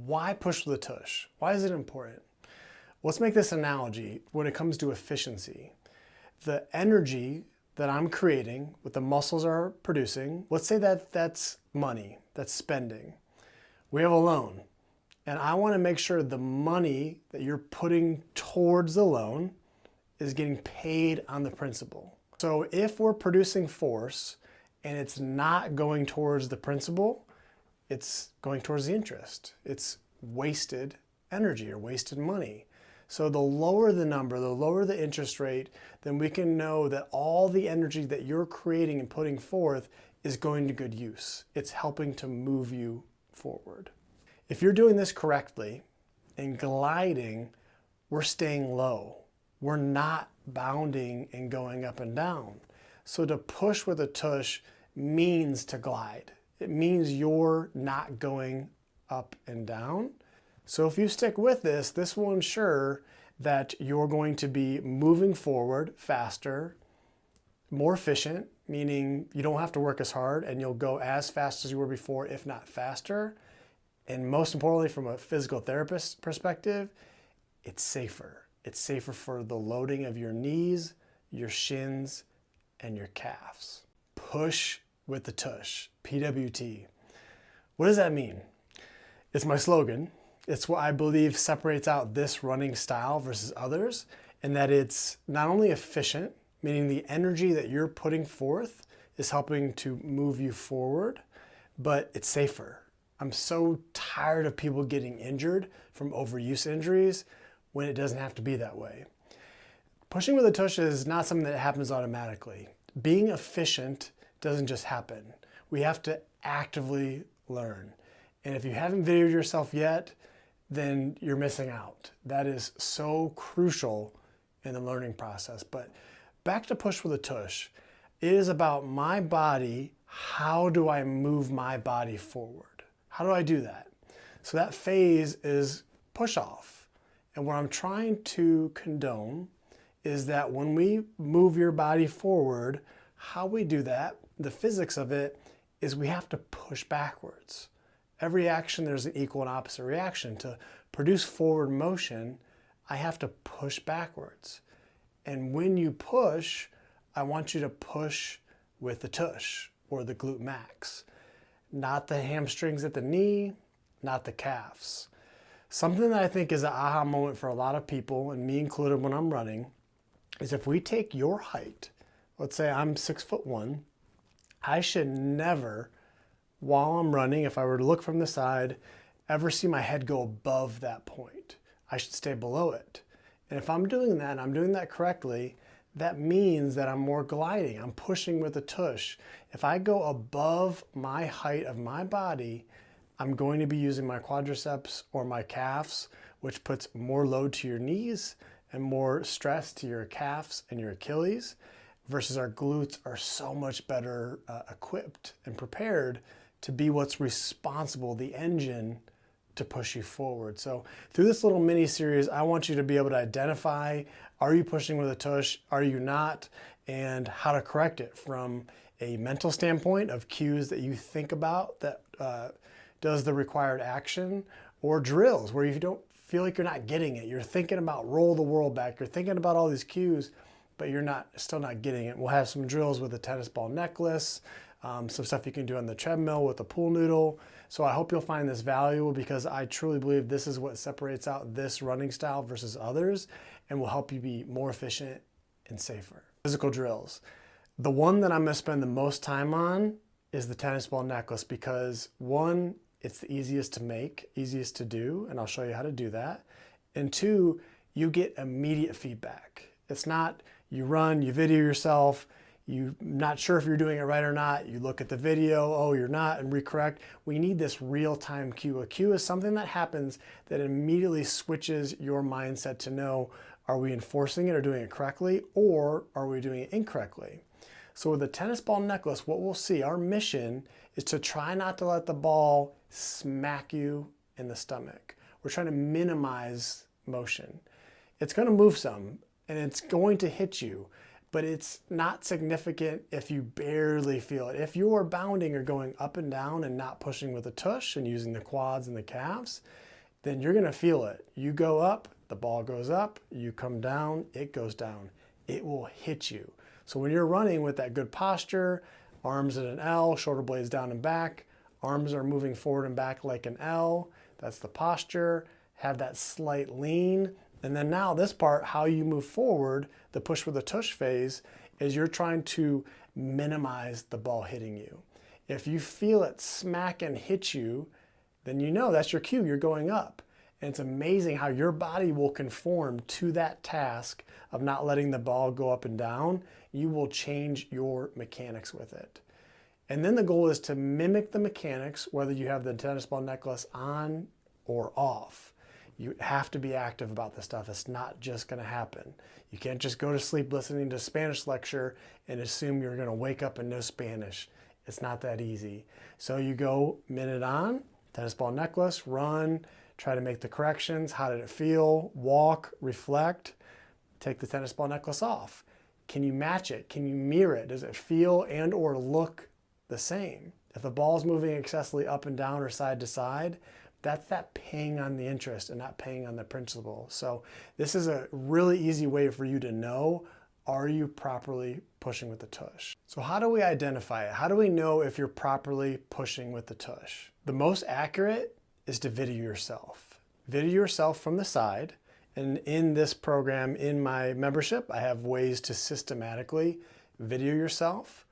why push with a tush? Why is it important? Let's make this analogy when it comes to efficiency. The energy that I'm creating, what the muscles are producing, let's say that that's money, that's spending. We have a loan, and I want to make sure the money that you're putting towards the loan is getting paid on the principal. So if we're producing force and it's not going towards the principal, it's going towards the interest. It's wasted energy or wasted money. So the lower the number, the lower the interest rate, then we can know that all the energy that you're creating and putting forth is going to good use. It's helping to move you forward. If you're doing this correctly and gliding, we're staying low. We're not bounding and going up and down. So to push with a tush means to glide. It means you're not going up and down. So if you stick with this, this will ensure that you're going to be moving forward faster, more efficient, meaning you don't have to work as hard and you'll go as fast as you were before, if not faster. And most importantly, from a physical therapist perspective, it's safer. It's safer for the loading of your knees, your shins, and your calves. Push with the tush, PWT. What does that mean? It's my slogan. It's what I believe separates out this running style versus others, and that it's not only efficient, meaning the energy that you're putting forth is helping to move you forward, but it's safer. I'm so tired of people getting injured from overuse injuries when it doesn't have to be that way. Pushing with a tush is not something that happens automatically. Being efficient doesn't just happen. We have to actively learn. And if you haven't videoed yourself yet, then you're missing out. That is so crucial in the learning process. But back to push with a tush. It is about my body. How do I move my body forward? How do I do that? So that phase is push off. And what I'm trying to condone is that when we move your body forward, how we do that, the physics of it, is we have to push backwards. Every action, there's an equal and opposite reaction. To produce forward motion, I have to push backwards. And when you push, I want you to push with the tush or the glute max. Not the hamstrings at the knee, not the calves. Something that I think is an aha moment for a lot of people, and me included when I'm running, is if we take your height, let's say I'm 6'1", I should never, while I'm running, if I were to look from the side, ever see my head go above that point. I should stay below it. And if I'm doing that, and I'm doing that correctly, that means that I'm more gliding. I'm pushing with a tush. If I go above my height of my body, I'm going to be using my quadriceps or my calves, which puts more load to your knees and more stress to your calves and your Achilles, versus our glutes are so much better equipped and prepared to be what's responsible, the engine to push you forward. So through this little mini series, I want you to be able to identify, are you pushing with a tush? Are you not? And how to correct it from a mental standpoint of cues that you think about that does the required action, or drills where you don't feel like you're not getting it. You're thinking about roll the world back. You're thinking about all these cues, but you're still not getting it. We'll have some drills with a tennis ball necklace, some stuff you can do on the treadmill with a pool noodle. So I hope you'll find this valuable, because I truly believe this is what separates out this running style versus others and will help you be more efficient and safer. Physical drills. The one that I'm going to spend the most time on is the tennis ball necklace, because one, it's the easiest to make, easiest to do, and I'll show you how to do that. And two, you get immediate feedback. It's not you run, you video yourself, you're not sure if you're doing it right or not, you look at the video, oh, you're not, and recorrect. We need this real-time cue. A cue is something that happens that immediately switches your mindset to know, are we enforcing it or doing it correctly, or are we doing it incorrectly? So with the tennis ball necklace, what we'll see, our mission is to try not to let the ball smack you in the stomach. We're trying to minimize motion. It's going to move some, and it's going to hit you, but it's not significant if you barely feel it. If you are bounding or going up and down and not pushing with a tush and using the quads and the calves, then you're gonna feel it. You go up, the ball goes up, you come down, it goes down. It will hit you. So when you're running with that good posture, arms at an L, shoulder blades down and back, arms are moving forward and back like an L, that's the posture, have that slight lean. And then now this part, how you move forward, the push with the tush phase, is you're trying to minimize the ball hitting you. If you feel it smack and hit you, then you know that's your cue, you're going up. And it's amazing how your body will conform to that task of not letting the ball go up and down. You will change your mechanics with it. And then the goal is to mimic the mechanics, whether you have the tennis ball necklace on or off. You have to be active about this stuff. It's not just gonna happen. You can't just go to sleep listening to a Spanish lecture and assume you're gonna wake up and know Spanish. It's not that easy. So you go minute on, tennis ball necklace, run, try to make the corrections. How did it feel? Walk, reflect, take the tennis ball necklace off. Can you match it? Can you mirror it? Does it feel and or look the same? If the ball's moving excessively up and down or side to side, that's that paying on the interest and not paying on the principal. So this is a really easy way for you to know, are you properly pushing with the tush? So how do we identify it? How do we know if you're properly pushing with the tush? The most accurate is to video yourself. Video yourself from the side. And in this program, in my membership, I have ways to systematically video yourself.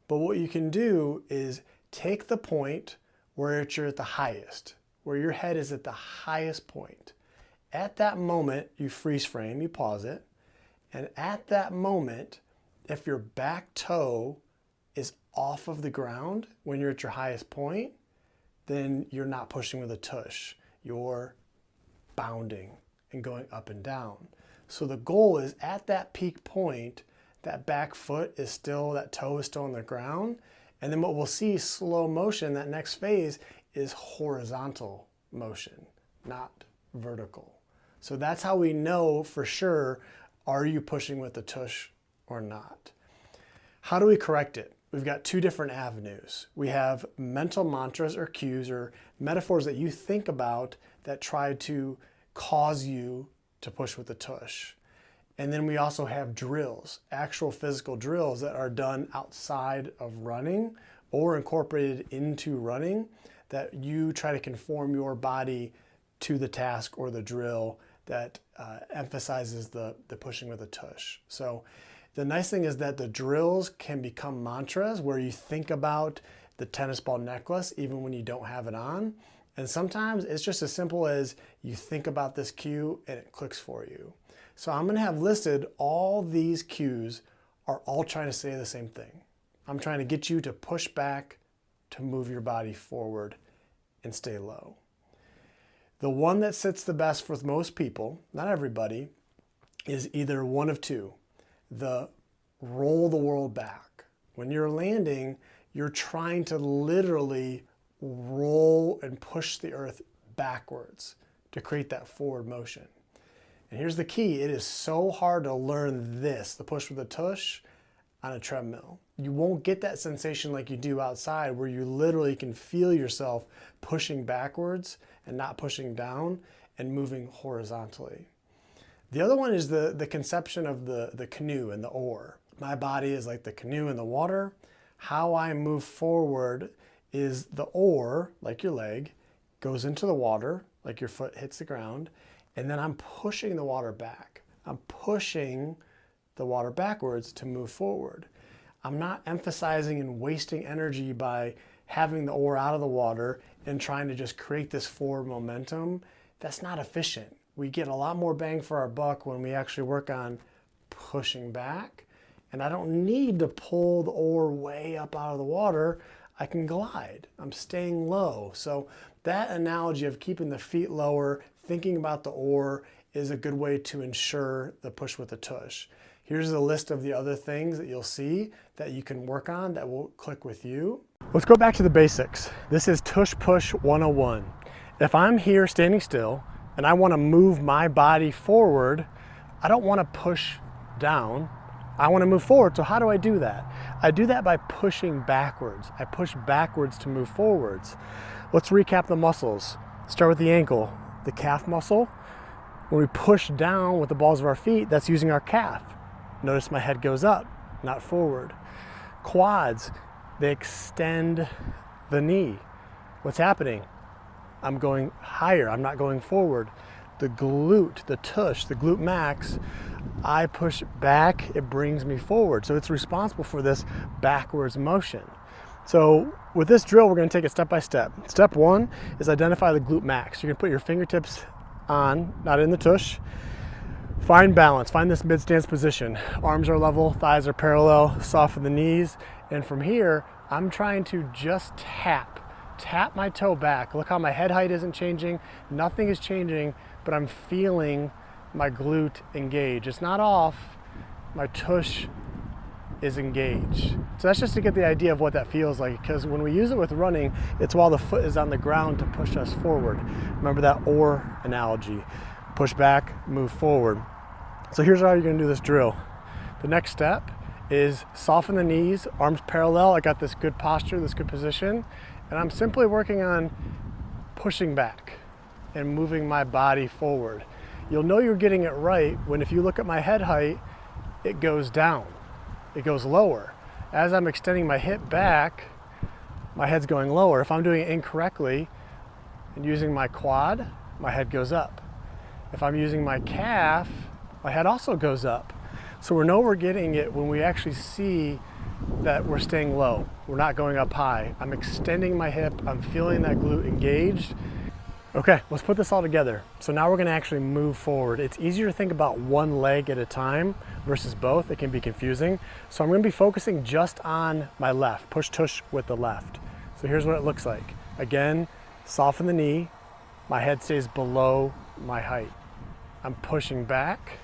But what you can do is take the point where you're at the highest, where your head is at the highest point. At that moment, you freeze frame, you pause it. And at that moment, if your back toe is off of the ground when you're at your highest point, then you're not pushing with a tush. You're bounding and going up and down. So the goal is at that peak point, that back foot is still, that toe is still on the ground. And then what we'll see slow motion, that next phase is horizontal motion, not vertical. So that's how we know for sure, are you pushing with the tush or not? How do we correct it? We've got two different avenues. We have mental mantras or cues or metaphors that you think about that try to cause you to push with the tush. And then we also have drills, actual physical drills that are done outside of running or incorporated into running that you try to conform your body to the task or the drill that emphasizes the pushing with a tush. So the nice thing is that the drills can become mantras where you think about the tennis ball necklace even when you don't have it on. And sometimes it's just as simple as you think about this cue and it clicks for you. So I'm gonna have listed all these cues are all trying to say the same thing. I'm trying to get you to push back, to move your body forward and stay low. The one that sits the best for most people, not everybody, is either one of two. The roll the world back. When you're landing, you're trying to literally roll and push the earth backwards to create that forward motion. And here's the key, it is so hard to learn this, the push with the tush, on a treadmill. You won't get that sensation like you do outside where you literally can feel yourself pushing backwards and not pushing down and moving horizontally. The other one is the conception of the canoe and the oar. My body is like the canoe in the water. How I move forward is the oar, like your leg, goes into the water, like your foot hits the ground, and then I'm pushing the water back. I'm pushing the water backwards to move forward. I'm not emphasizing and wasting energy by having the oar out of the water and trying to just create this forward momentum. That's not efficient. We get a lot more bang for our buck when we actually work on pushing back. And I don't need to pull the oar way up out of the water. I can glide. I'm staying low. So that analogy of keeping the feet lower, thinking about the oar, is a good way to ensure the push with the tush. Here's a list of the other things that you'll see that you can work on that will click with you. Let's go back to the basics. This is Tush Push 101. If I'm here standing still and I want to move my body forward, I don't want to push down. I want to move forward. So how do I do that? I do that by pushing backwards. I push backwards to move forwards. Let's recap the muscles. Start with the ankle. the calf muscle. When we push down with the balls of our feet, that's using our calf. Notice my head goes up, not forward. Quads, they extend the knee. What's happening? I'm going higher, I'm not going forward. The glute, the tush, the glute max, I push back, it brings me forward. So it's responsible for this backwards motion. So with this drill, we're gonna take it step by step. Step one is identify the glute max. You're gonna put your fingertips on, not in the tush. Find balance, find this mid-stance position. Arms are level, thighs are parallel, soften the knees. And from here, I'm trying to just tap my toe back. Look how my head height isn't changing, nothing is changing, but I'm feeling my glute engage. It's not off, my tush is engaged. So that's just to get the idea of what that feels like, because when we use it with running, it's while the foot is on the ground to push us forward. Remember that oar analogy. Push back, move forward. So here's how you're gonna do this drill. The next step is soften the knees, arms parallel. I got this good posture, this good position, and I'm simply working on pushing back and moving my body forward. You'll know you're getting it right when, if you look at my head height, it goes down, it goes lower. As I'm extending my hip back, my head's going lower. If I'm doing it incorrectly and using my quad, my head goes up. If I'm using my calf, my head also goes up. So we know we're getting it when we actually see that we're staying low. We're not going up high. I'm extending my hip, I'm feeling that glute engaged. Okay, let's put this all together. So now we're gonna actually move forward. It's easier to think about one leg at a time versus both. It can be confusing. So I'm gonna be focusing just on my left, push tush with the left. So here's what it looks like. Again, soften the knee, my head stays below my height. I'm pushing back.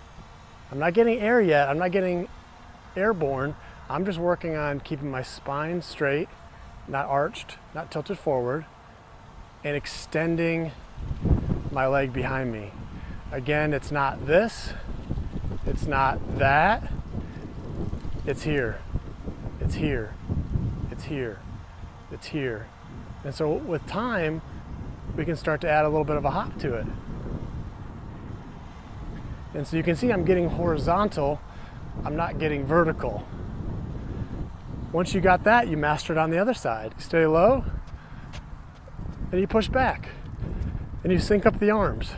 I'm not getting air yet, I'm not getting airborne. I'm just working on keeping my spine straight, not arched, not tilted forward, and extending my leg behind me. Again, it's not this, it's not that, it's here, it's here, it's here, it's here. And so with time, we can start to add a little bit of a hop to it. And so you can see I'm getting horizontal, I'm not getting vertical. Once you got that, you master it on the other side. You stay low, and you push back, and you sync up the arms.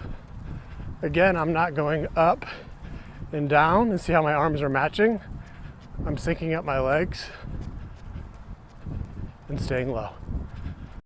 Again, I'm not going up and down, and see how my arms are matching. I'm syncing up my legs and staying low.